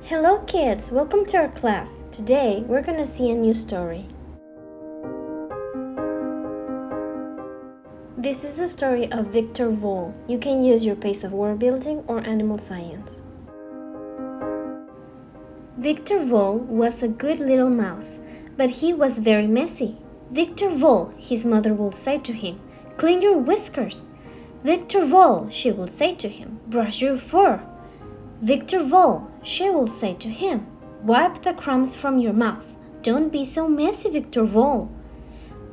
Hello kids, welcome to our class. Today we're gonna see a new story. This is the story of Victor Vole. You can use your pace of word building or animal science. Victor Vole was a good little mouse, but he was very messy. Victor Vole, his mother will say to him, clean your whiskers. Victor Vole, she will say to him, brush your fur. Victor Vole, she will say to him, wipe the crumbs from your mouth. Don't be so messy, Victor Vole.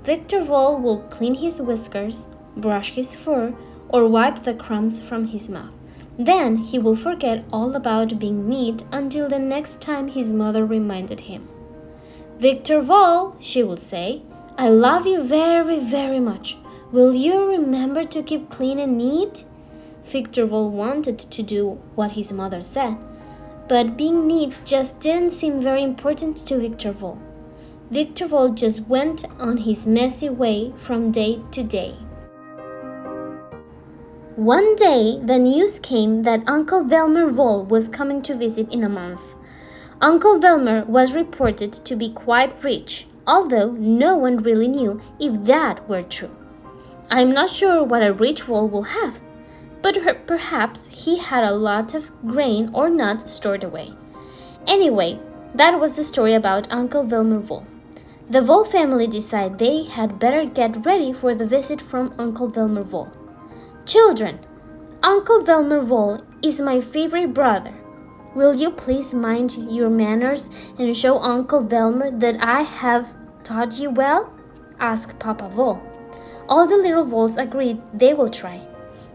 Victor Vole will clean his whiskers, brush his fur, or wipe the crumbs from his mouth. Then he will forget all about being neat until the next time his mother reminded him. Victor Vole, she will say, I love you very, very much. Will you remember to keep clean and neat? Victor Vole wanted to do what his mother said, but being neat just didn't seem very important to Victor Vole. Victor Vole just went on his messy way from day to day. One day, the news came that Uncle Velmer Vole was coming to visit in a month. Uncle Velmer was reported to be quite rich, although no one really knew if that were true. I'm not sure what a rich vole will have, but perhaps he had a lot of grain or nuts stored away. Anyway, that was the story about Uncle Velmer Vole. The Vole family decided they had better get ready for the visit from Uncle Velmer Vole. Children, Uncle Velmer Vole is my favorite brother. Will you please mind your manners and show Uncle Velmer that I have taught you well? Asked Papa Vole. All the little voles agreed they will try.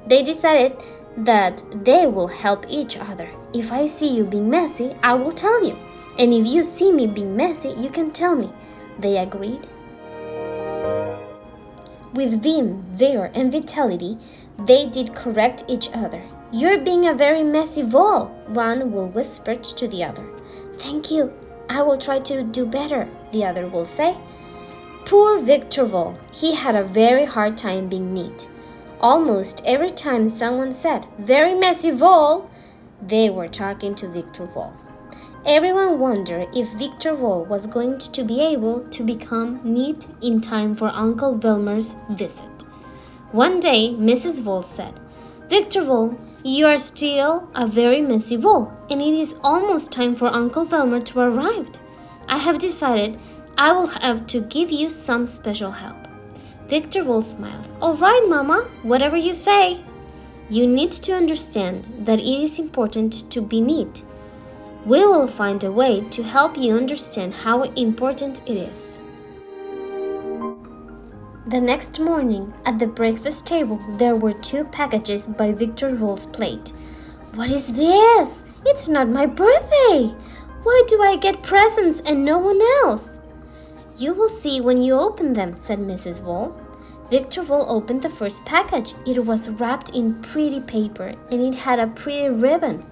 They decided that they will help each other. If I see you being messy, I will tell you. And if you see me being messy, you can tell me. They agreed. With vim, vigor, and vitality, they did correct each other. You're being a very messy vole, one will whisper to the other. Thank you. I will try to do better, the other will say. Poor Victor Vole. He had a very hard time being neat. Almost every time someone said, very messy vole, they were talking to Victor Vole. Everyone wondered if Victor Vole was going to be able to become neat in time for Uncle Velmer's visit. One day, Mrs. Vole said, Victor Vole, you are still a very messy vole, and it is almost time for Uncle Velmer to arrive. I have decided I will have to give you some special help. Victor Vole smiled. All right, Mama, whatever you say. You need to understand that it is important to be neat. We will find a way to help you understand how important it is. The next morning, at the breakfast table, there were 2 packages by Victor Vole's plate. What is this? It's not my birthday. Why do I get presents and no one else? You will see when you open them, said Mrs. Vole. Victor Vole opened the first package. It was wrapped in pretty paper and it had a pretty ribbon.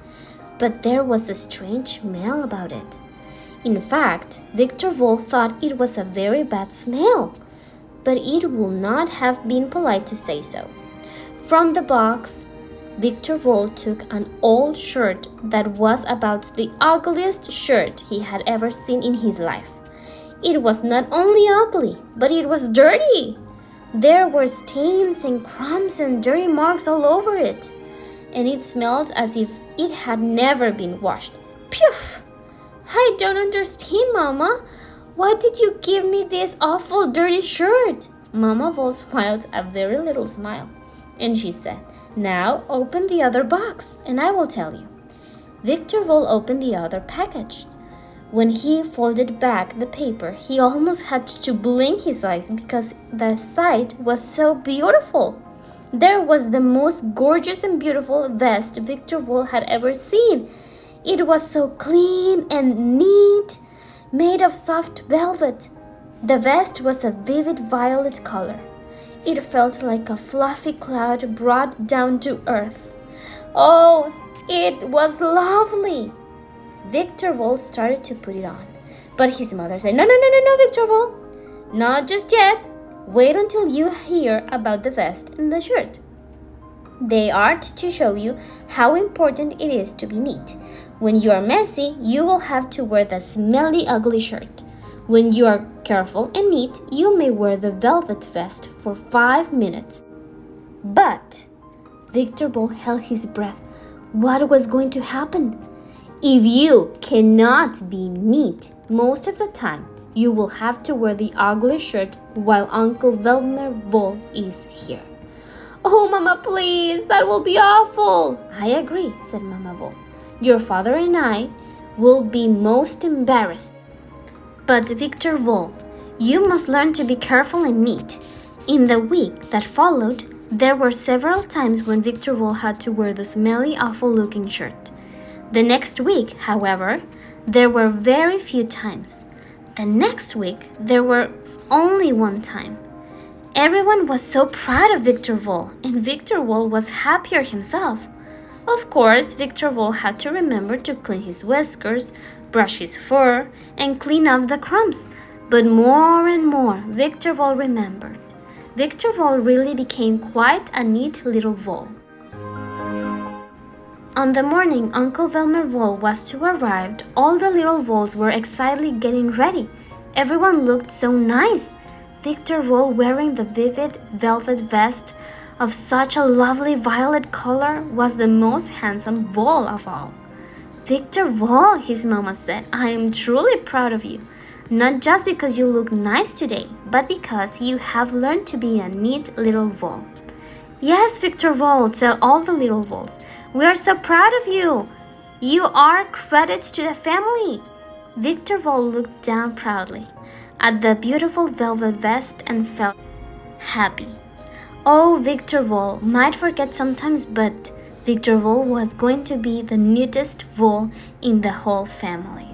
But there was a strange smell about it. In fact, Victor Vole thought it was a very bad smell, but it would not have been polite to say so. From the box, Victor Vole took an old shirt that was about the ugliest shirt he had ever seen in his life. It was not only ugly, but it was dirty. There were stains and crumbs and dirty marks all over it, and it smelled as if it had never been washed. Phew! I don't understand, Mama. Why did you give me this awful dirty shirt? Mama Vole smiled a very little smile, and she said, Now open the other box, and I will tell you. Victor Vole opened the other package. When he folded back the paper, he almost had to blink his eyes because the sight was so beautiful. There was the most gorgeous and beautiful vest Victor Vole had ever seen. It was so clean and neat, made of soft velvet. The vest was a vivid violet color. It felt like a fluffy cloud brought down to earth. Oh, it was lovely! Victor Vole started to put it on, but his mother said, No, Victor Vole, not just yet. Wait until you hear about the vest and the shirt. They are to show you how important it is to be neat. When you are messy, you will have to wear the smelly, ugly shirt. When you are careful and neat, you may wear the velvet vest for 5 minutes. But Victor Vole held his breath. What was going to happen? If you cannot be neat most of the time, you will have to wear the ugly shirt while Uncle Velmer Vole is here. Oh, Mama, please, that will be awful. I agree, said Mama Vole. Your father and I will be most embarrassed. But Victor Vole, you must learn to be careful and neat. In the week that followed, there were several times when Victor Vole had to wear the smelly, awful-looking shirt. The next week, however, there were very few times. The next week, there was only one time. Everyone was so proud of Victor Vole, and Victor Vole was happier himself. Of course, Victor Vole had to remember to clean his whiskers, brush his fur, and clean up the crumbs. But more and more, Victor Vole remembered. Victor Vole really became quite a neat little vole. On the morning Uncle Velmer Vole was to arrive, all the little voles were excitedly getting ready. Everyone looked so nice. Victor Vole, wearing the vivid velvet vest of such a lovely violet color, was the most handsome vole of all. Victor Vole, his mama said, I am truly proud of you. Not just because you look nice today, but because you have learned to be a neat little vole. Yes, Victor Vole, said all the little voles. We are so proud of you. You are credit to the family. Victor Vole looked down proudly at the beautiful velvet vest and felt happy. Oh, Victor Vole might forget sometimes, but Victor Vole was going to be the neatest vole in the whole family.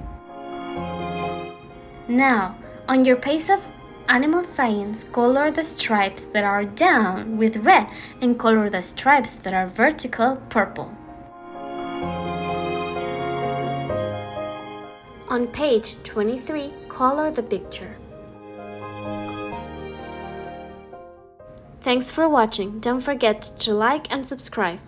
Now, on your page of Animal Science, color the stripes that are down with red and color the stripes that are vertical purple. On page 23, color the picture. Thanks for watching. Don't forget to like and subscribe.